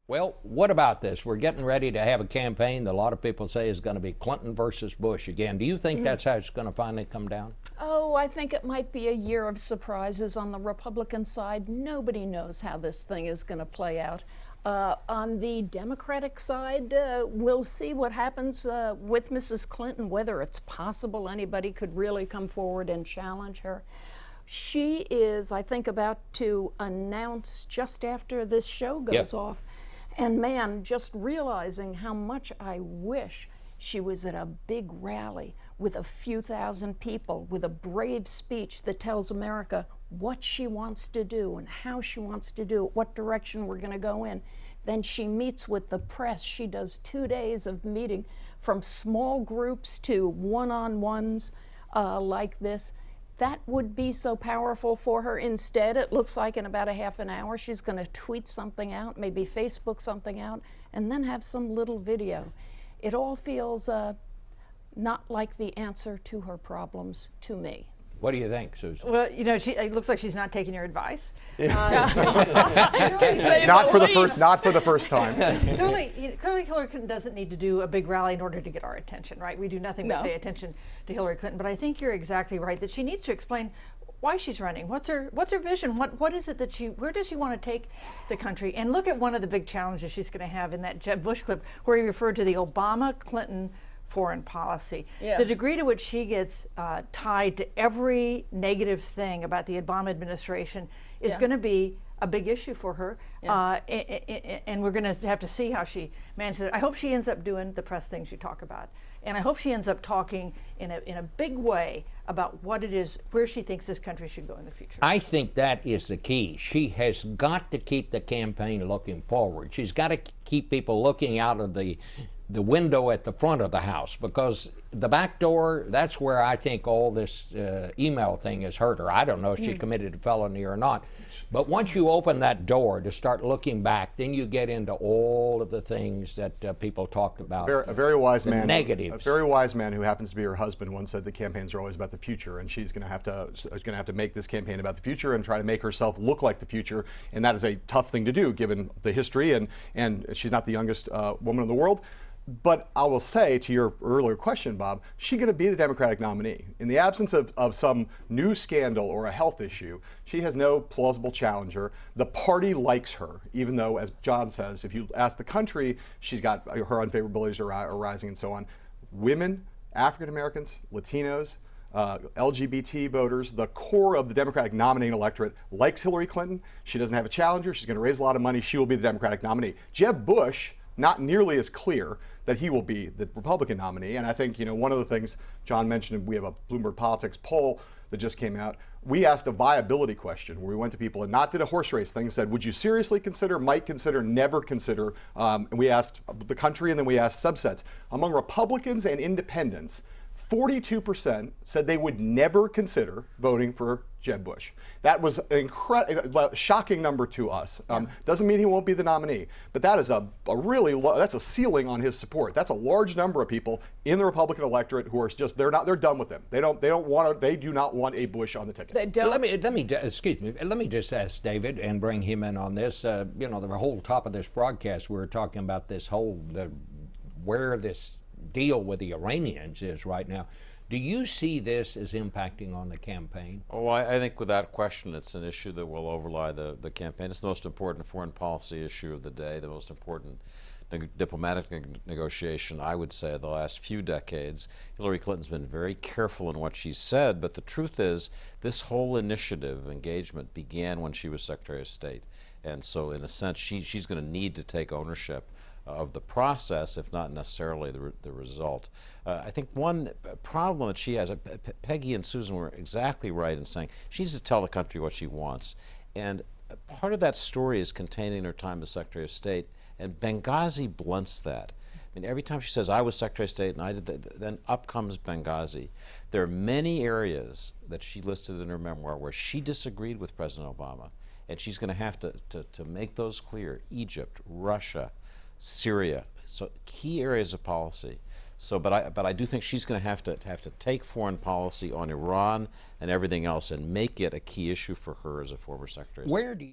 Well, what about this? We're getting ready to have a campaign that a lot of people say is going to be Clinton versus Bush again. Do you think that's how it's going to finally come down? Oh, I think it might be a year of surprises on the Republican side. Nobody knows how this thing is going to play out. On the Democratic side, we'll see what happens with Mrs. Clinton, whether it's possible anybody could really come forward and challenge her. She is, I think, about to announce just after this show goes off. And man, just realizing how much I wish she was at a big rally with a few thousand people, with a brave speech that tells America what she wants to do and how she wants to do it, what direction we're going to go in. Then she meets with the press. She does 2 days of meeting, from small groups to one-on-ones like this. That would be so powerful for her. Instead, it looks like in about a half an hour, she's going to tweet something out, maybe Facebook something out, and then have some little video. It all feels not like the answer to her problems to me. What do you think, Susan? Well, you know, it looks like she's not taking your advice. Not for the first time. Clearly, Hillary Clinton doesn't need to do a big rally in order to get our attention, right? We do nothing but pay attention to Hillary Clinton. But I think you're exactly right that she needs to explain why she's running. What's her vision? What is it that where does she want to take the country? And look at one of the big challenges she's going to have in that Jeb Bush clip, where he referred to the Obama-Clinton foreign policy. The degree to which she gets tied to every negative thing about the Obama administration is going to be a big issue for her, and we're going to have to see how she manages it. I hope she ends up doing the press things you talk about, and I hope she ends up talking in a big way about what it is, where she thinks this country should go in the future. I think that is the key. She has got to keep the campaign looking forward. She's got to keep people looking out of the window at the front of the house, because the back door, that's where I think all this email thing has hurt her. I don't know if she committed a felony or not. But once you open that door to start looking back, then you get into all of the things that people talked about. A very wise man. Negatives. A very wise man who happens to be her husband once said the campaigns are always about the future, and she's going to have to make this campaign about the future and try to make herself look like the future, and that is a tough thing to do given the history, and she's not the youngest woman in the world. But I will say, to your earlier question, Bob, she's going to be the Democratic nominee. In the absence of some new scandal or a health issue, she has no plausible challenger. The party likes her, even though, as John says, if you ask the country, she's got her unfavorabilities are rising and so on. Women, African Americans, Latinos, LGBT voters, the core of the Democratic nominating electorate likes Hillary Clinton. She doesn't have a challenger. She's going to raise a lot of money. She will be the Democratic nominee. Jeb Bush, not nearly as clear that he will be the Republican nominee. And I think, one of the things John mentioned, we have a Bloomberg Politics poll that just came out. We asked a viability question where we went to people and not did a horse race thing, said, would you seriously consider, might consider, never consider? And we asked the country, and then we asked subsets. Among Republicans and independents, 42% said they would never consider voting for Jeb Bush. That was an shocking number to us. Doesn't mean he won't be the nominee, but that is that's a ceiling on his support. That's a large number of people in the Republican electorate who are just they're done with him. They do not want a Bush on the ticket. They don't. Let me just ask David and bring him in on this. The whole top of this broadcast, we were talking about this where this deal with the Iranians is right now. Do you see this as impacting on the campaign? Oh, I think without question it's an issue that will overlie the campaign. It's the most important foreign policy issue of the day, the most important diplomatic negotiation, I would say, of the last few decades. Hillary Clinton's been very careful in what she said, but the truth is this whole initiative, engagement, began when she was Secretary of State. And so in a sense, she's going to need to take ownership of the process, if not necessarily the result. I think one problem that she has, Peggy and Susan were exactly right in saying she needs to tell the country what she wants. And part of that story is contained in her time as Secretary of State, and Benghazi blunts that. I mean, every time she says, I was Secretary of State and I did that, then up comes Benghazi. There are many areas that she listed in her memoir where she disagreed with President Obama, and she's going to have to make those clear. Egypt, Russia, Syria, so key areas of policy. So, but I do think she's going to have to take foreign policy on Iran and everything else and make it a key issue for her as a former Secretary of State. Where do you